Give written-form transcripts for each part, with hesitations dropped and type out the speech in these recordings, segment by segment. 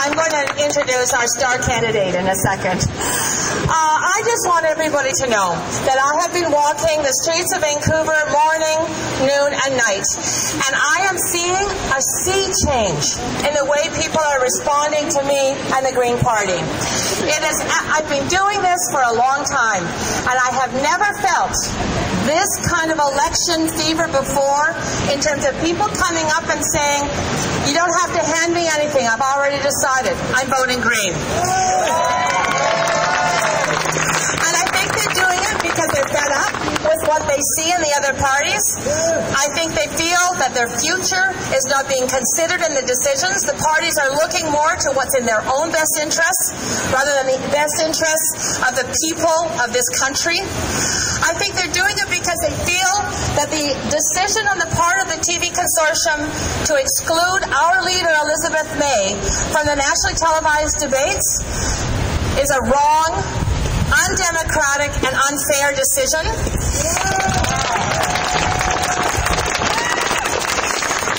I'm going to introduce our star candidate in a second. I just want everybody to know that I have been walking the streets of Vancouver morning, noon, and night, and I am seeing a sea change in the way people are responding to me and the Green Party. I've been doing this for a long time, and I have never felt this kind of election fever before, in terms of people coming up and saying, you don't have to hand me anything, I've already decided, I'm voting Green. And I think they're doing it because they're fed up with what they see in the other parties. I think they feel that their future is not being considered in the decisions. The parties are looking more to what's in their own best interests rather than the best interests of the people of this country. I think they're doing it because they feel that the decision on the part of the TV consortium to exclude our leader, Elizabeth May, from the nationally televised debates is a wrong, undemocratic, and unfair decision.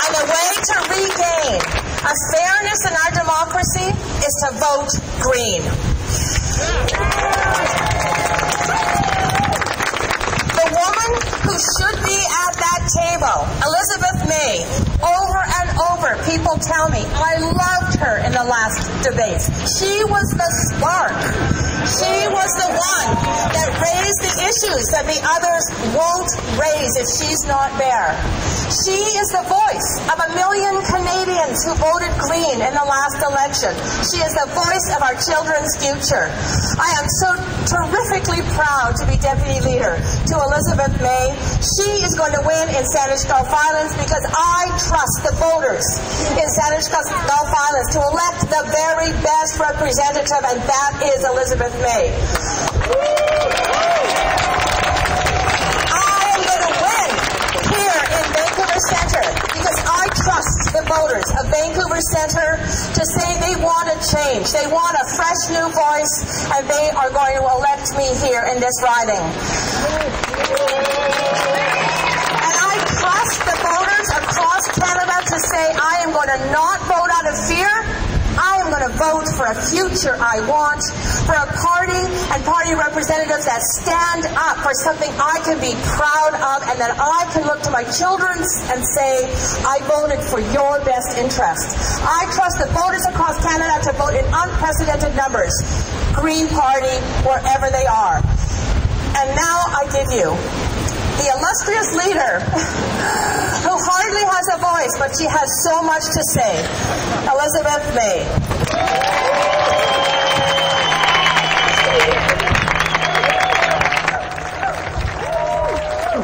And the way to regain a fairness in our democracy is to vote Green. The woman who should be at that table, Elizabeth May, over and over, people tell me, I loved her in the last debates. She was the spark. She was the one that raised the issues that the others won't raise if she's not there. She is the voice of 1 million Canadians who voted Green in the last election. She is the voice of our children's future. I am so terrifically proud to be Deputy Leader to Elizabeth May. She is going to win in Sandwich Gulf Islands because I trust the voters in Sandwich Gulf Islands to elect the very best representative, and that is Elizabeth May. I am going to win here in Vancouver Centre because I trust the voters of Vancouver Centre to say they want a change. They want a fresh new voice, and they are going to elect me here in this riding. And I trust the voters across Canada to say I am going to not vote out of fear. I am going to vote for a future I want, for a party and party representatives that stand up for something I can be proud of, and that I can look to my children and say, I voted for your best interest. I trust the voters across Canada to vote in unprecedented numbers, Green Party, wherever they are. And now I give you the illustrious leader who hardly has a voice, but she has so much to say, Elizabeth May.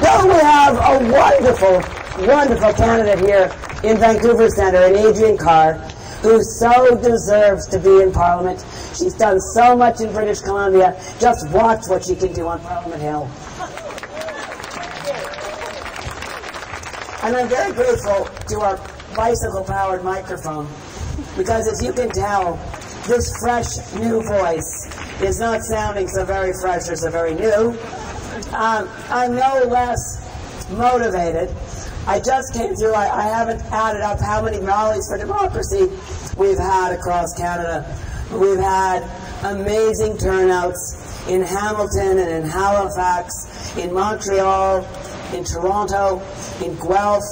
Don't we have a wonderful, wonderful candidate here in Vancouver Centre, an Adrienne Carr, who so deserves to be in Parliament. She's done so much in British Columbia. Just watch what she can do on Parliament Hill. And I'm very grateful to our bicycle-powered microphone, because as you can tell, this fresh, new voice is not sounding so very fresh or so very new. I'm no less motivated. I just came through, I haven't added up how many rallies for democracy we've had across Canada. We've had amazing turnouts in Hamilton and in Halifax, in Montreal, in Toronto, in Guelph,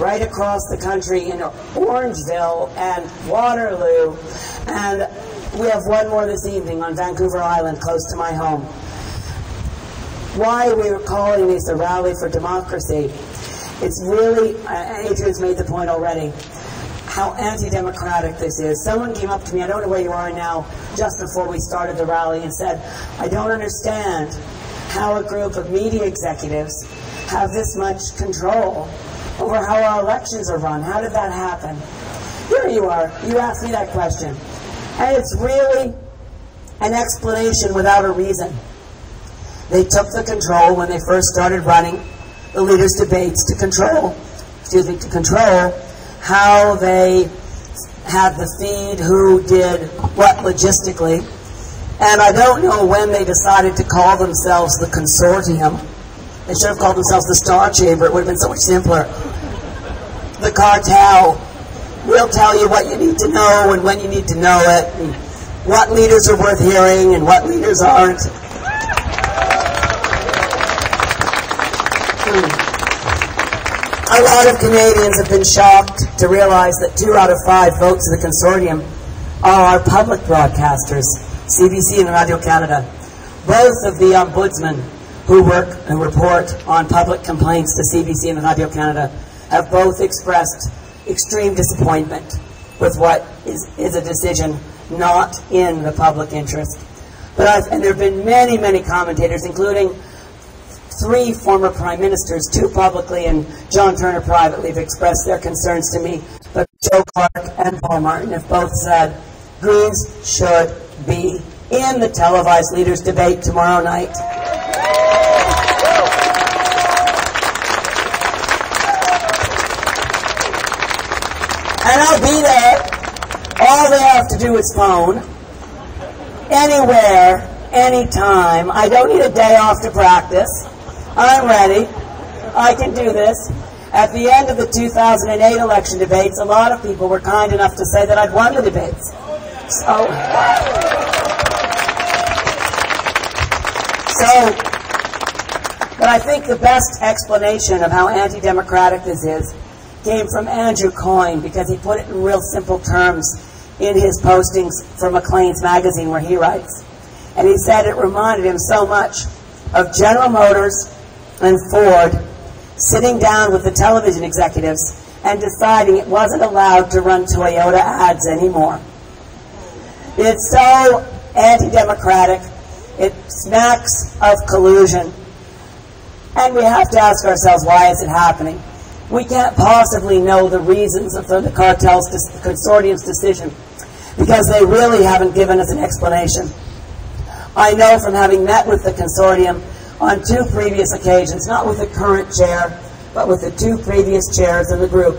right across the country, in Orangeville and Waterloo, and we have one more this evening on Vancouver Island, close to my home. Why we were calling this a rally for democracy, it's really, Adrienne's made the point already, how anti-democratic this is. Someone came up to me, I don't know where you are now, just before we started the rally, and said, I don't understand how a group of media executives have this much control over how our elections are run. How did that happen? Here you are. You asked me that question. And it's really an explanation without a reason. They took the control when they first started running the leaders' debates to control how they had the feed, who did what logistically. And I don't know when they decided to call themselves the consortium. They should have called themselves the Star Chamber. It would have been so much simpler. The cartel. We'll tell you what you need to know and when you need to know it, and what leaders are worth hearing and what leaders aren't. A lot of Canadians have been shocked to realize that 2 out of 5 votes of the consortium are public broadcasters, CBC and Radio Canada. Both of the ombudsmen who work and report on public complaints to CBC and Radio Canada have both expressed extreme disappointment with what is a decision not in the public interest. And there have been many, many commentators, including 3 former prime ministers, 2 publicly and John Turner privately, have expressed their concerns to me. But Joe Clark and Paul Martin have both said Greens should be in the televised leaders debate tomorrow night. And I'll be there. All they have to do is phone. Anywhere, anytime. I don't need a day off to practice. I'm ready. I can do this. At the end of the 2008 election debates, a lot of people were kind enough to say that I'd won the debates. But I think the best explanation of how anti-democratic this is came from Andrew Coyne, because he put it in real simple terms in his postings for Maclean's magazine, where he writes. And he said it reminded him so much of General Motors and Ford sitting down with the television executives and deciding it wasn't allowed to run Toyota ads anymore. It's so anti-democratic. It smacks of collusion. And we have to ask ourselves, why is it happening? We can't possibly know the reasons of the cartel's, the consortium's decision, because they really haven't given us an explanation. I know from having met with the consortium on 2 previous occasions, not with the current chair, but with the 2 previous chairs in the group,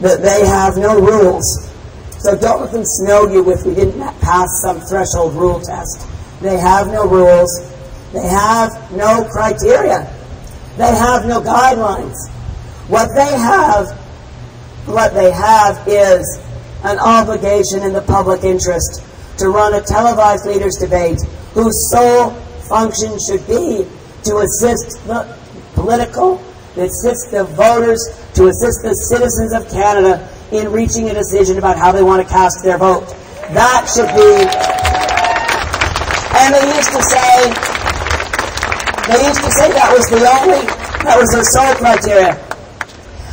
that they have no rules. So don't let them snow you with, we didn't pass some threshold rule test. They have no rules. They have no criteria. They have no guidelines. What they have is an obligation in the public interest to run a televised leaders debate whose sole function should be to assist the to assist the voters, to assist the citizens of Canada in reaching a decision about how they want to cast their vote. That should be, and they used to say that was their sole criteria.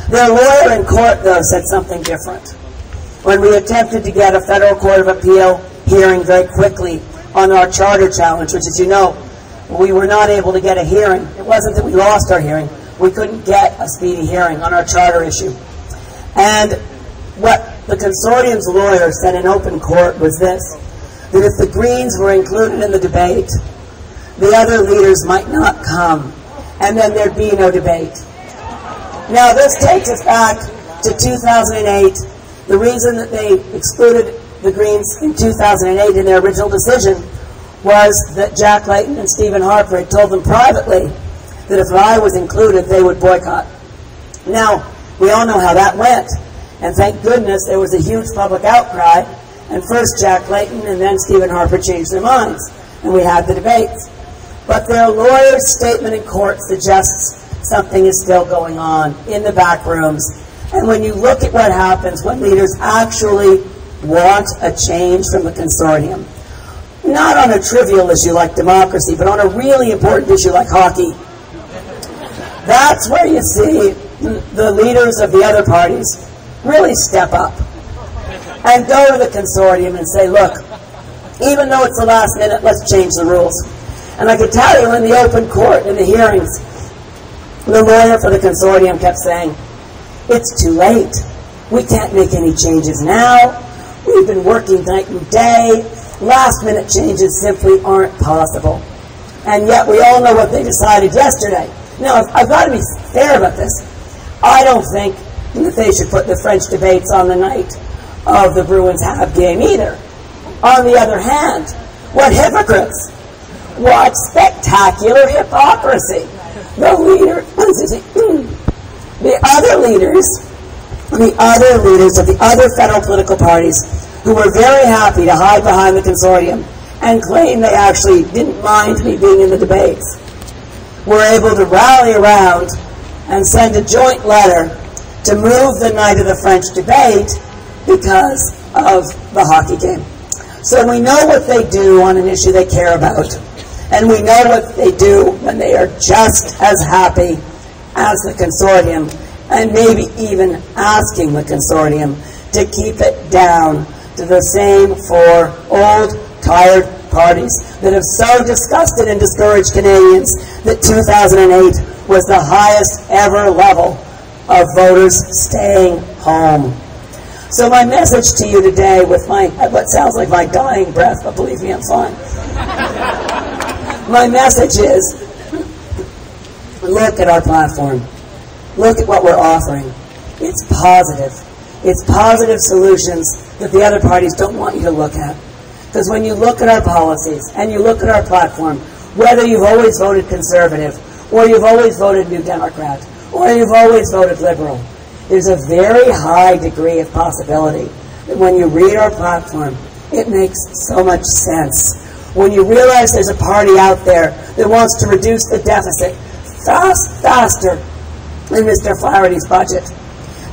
Their lawyer in court, though, said something different. When we attempted to get a federal court of appeal hearing very quickly on our charter challenge, which, as you know, we were not able to get a hearing. It wasn't that we lost our hearing. We couldn't get a speedy hearing on our charter issue. And what the consortium's lawyer said in open court was this, that if the Greens were included in the debate, the other leaders might not come, and then there'd be no debate. Now, this takes us back to 2008. The reason that they excluded the Greens in 2008 in their original decision was that Jack Layton and Stephen Harper had told them privately that if I was included, they would boycott. Now, we all know how that went, and thank goodness there was a huge public outcry, and first Jack Layton and then Stephen Harper changed their minds, and we had the debates. But their lawyer's statement in court suggests something is still going on in the back rooms. And when you look at what happens when leaders actually want a change from the consortium, not on a trivial issue like democracy, but on a really important issue like hockey, that's where you see the leaders of the other parties really step up and go to the consortium and say, look, even though it's the last minute, let's change the rules. And I can tell you in the open court, in the hearings, the lawyer for the consortium kept saying, it's too late. We can't make any changes now. We've been working night and day. Last minute changes simply aren't possible. And yet we all know what they decided yesterday. Now, I've got to be fair about this. I don't think that they should put the French debates on the night of the Bruins-Habs game either. On the other hand, what hypocrites! What spectacular hypocrisy! The other leaders the other leaders of the other federal political parties who were very happy to hide behind the consortium and claim they actually didn't mind me being in the debates, were able to rally around and send a joint letter to move the night of the French debate because of the hockey game. So we know what they do on an issue they care about, and we know what they do when they are just as happy as the consortium, and maybe even asking the consortium to keep it down to the same four old, tired parties that have so disgusted and discouraged Canadians that 2008 was the highest ever level of voters staying home. So my message to you today, with what sounds like my dying breath, but believe me, I'm fine. My message is, look at our platform. Look at what we're offering. It's positive. It's positive solutions that the other parties don't want you to look at. Because when you look at our policies and you look at our platform, whether you've always voted Conservative, or you've always voted New Democrat, or you've always voted Liberal, there's a very high degree of possibility that when you read our platform, it makes so much sense. When you realize there's a party out there that wants to reduce the deficit faster than Mr. Flaherty's budget,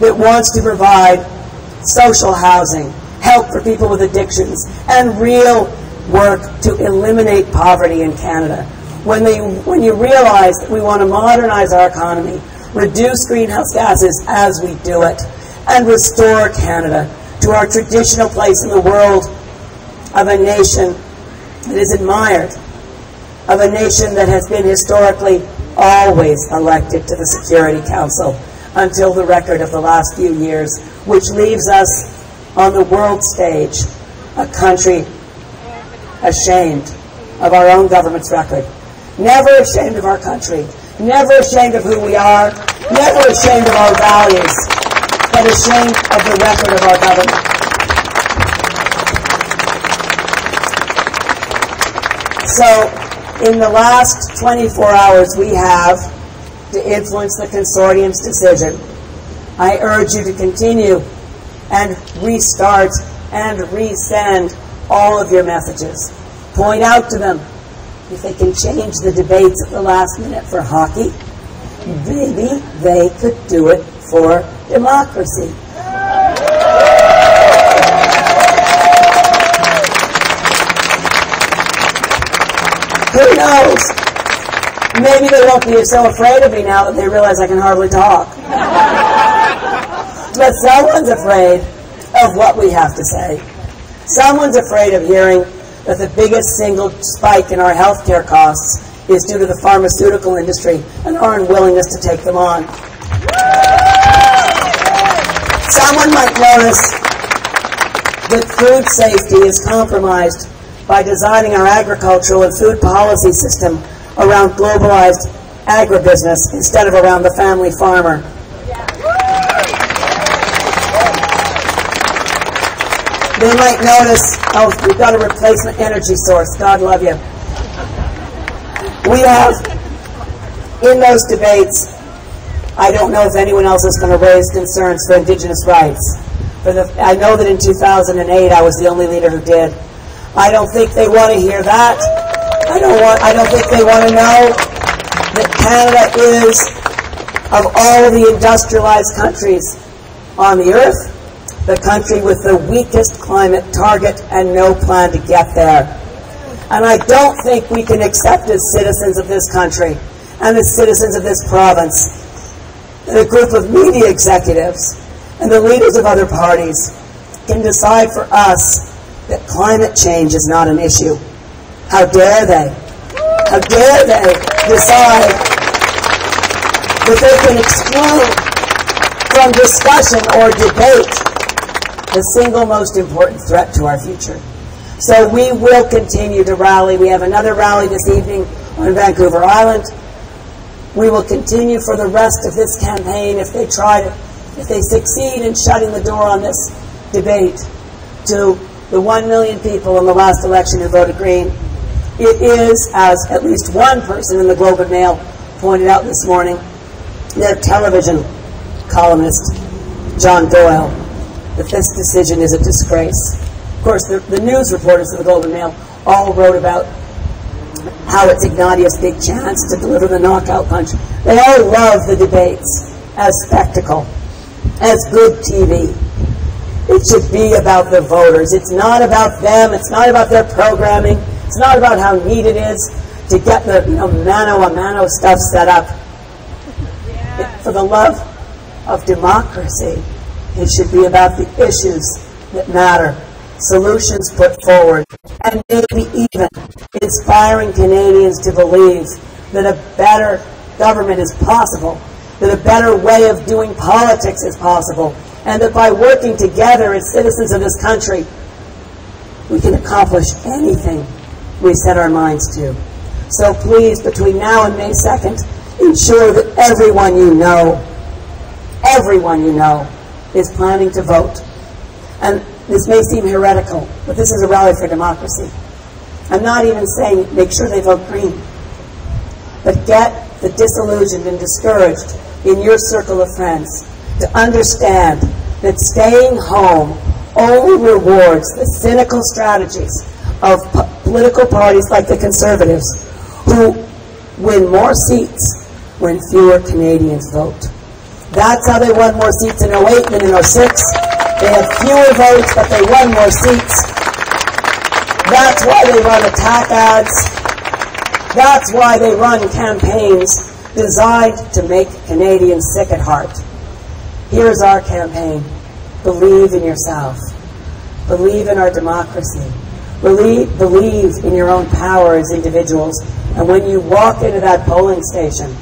that wants to provide social housing, help for people with addictions, and real work to eliminate poverty in Canada. When you realize that we want to modernize our economy, reduce greenhouse gases as we do it, and restore Canada to our traditional place in the world of a nation that is admired, of a nation that has been historically always elected to the Security Council until the record of the last few years, which leaves us on the world stage, a country ashamed of our own government's record. Never ashamed of our country, never ashamed of who we are, never ashamed of our values, but ashamed of the record of our government. So, in the last 24 hours we have to influence the consortium's decision. I urge you to continue and restart and resend all of your messages. Point out to them if they can change the debates at the last minute for hockey, maybe they could do it for democracy. Who knows? Maybe they won't be so afraid of me now that they realize I can hardly talk. But someone's afraid of what we have to say. Someone's afraid of hearing that the biggest single spike in our healthcare costs is due to the pharmaceutical industry and our unwillingness to take them on. Someone might notice that food safety is compromised by designing our agricultural and food policy system around globalized agribusiness instead of around the family farmer. They might notice, oh, we've got a replacement energy source. God love you. We have, in those debates, I don't know if anyone else is going to raise concerns for Indigenous rights. I know that in 2008 I was the only leader who did. I don't think they want to hear that. I don't think they want to know that Canada is, of all the industrialized countries on the earth, the country with the weakest climate target and no plan to get there. And I don't think we can accept as citizens of this country and as citizens of this province that a group of media executives and the leaders of other parties can decide for us that climate change is not an issue. How dare they? How dare they decide that they can exclude from discussion or debate the single most important threat to our future. So we will continue to rally. We have another rally this evening on Vancouver Island. We will continue for the rest of this campaign if they succeed in shutting the door on this debate to the 1 million people in the last election who voted Green. It is, as at least one person in the Globe and Mail pointed out this morning, their television columnist John Doyle that this decision is a disgrace. Of course, the news reporters of the Globe and Mail all wrote about how it's Ignatius' big chance to deliver the knockout punch. They all love the debates as spectacle, as good TV. It should be about the voters. It's not about them. It's not about their programming. It's not about how neat it is to get the mano a mano stuff set up. For the love of democracy, it should be about the issues that matter, solutions put forward, and maybe even inspiring Canadians to believe that a better government is possible, that a better way of doing politics is possible, and that by working together as citizens of this country, we can accomplish anything we set our minds to. So please, between now and May 2nd, ensure that everyone you know, is planning to vote. And this may seem heretical, but this is a rally for democracy. I'm not even saying make sure they vote green, but get the disillusioned and discouraged in your circle of friends to understand that staying home only rewards the cynical strategies of political parties like the Conservatives, who win more seats when fewer Canadians vote. That's how they won more seats in 08 than in 06. They had fewer votes, but they won more seats. That's why they run attack ads. That's why they run campaigns designed to make Canadians sick at heart. Here's our campaign. Believe in yourself. Believe in our democracy. Believe in your own power as individuals. And when you walk into that polling station,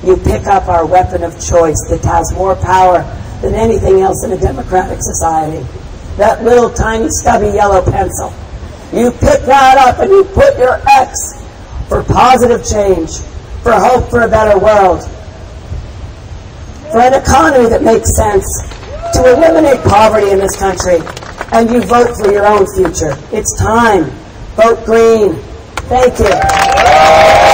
you pick up our weapon of choice that has more power than anything else in a democratic society. That little tiny stubby yellow pencil. You pick that up and you put your X for positive change, for hope for a better world, for an economy that makes sense, to eliminate poverty in this country, and you vote for your own future. It's time. Vote green. Thank you.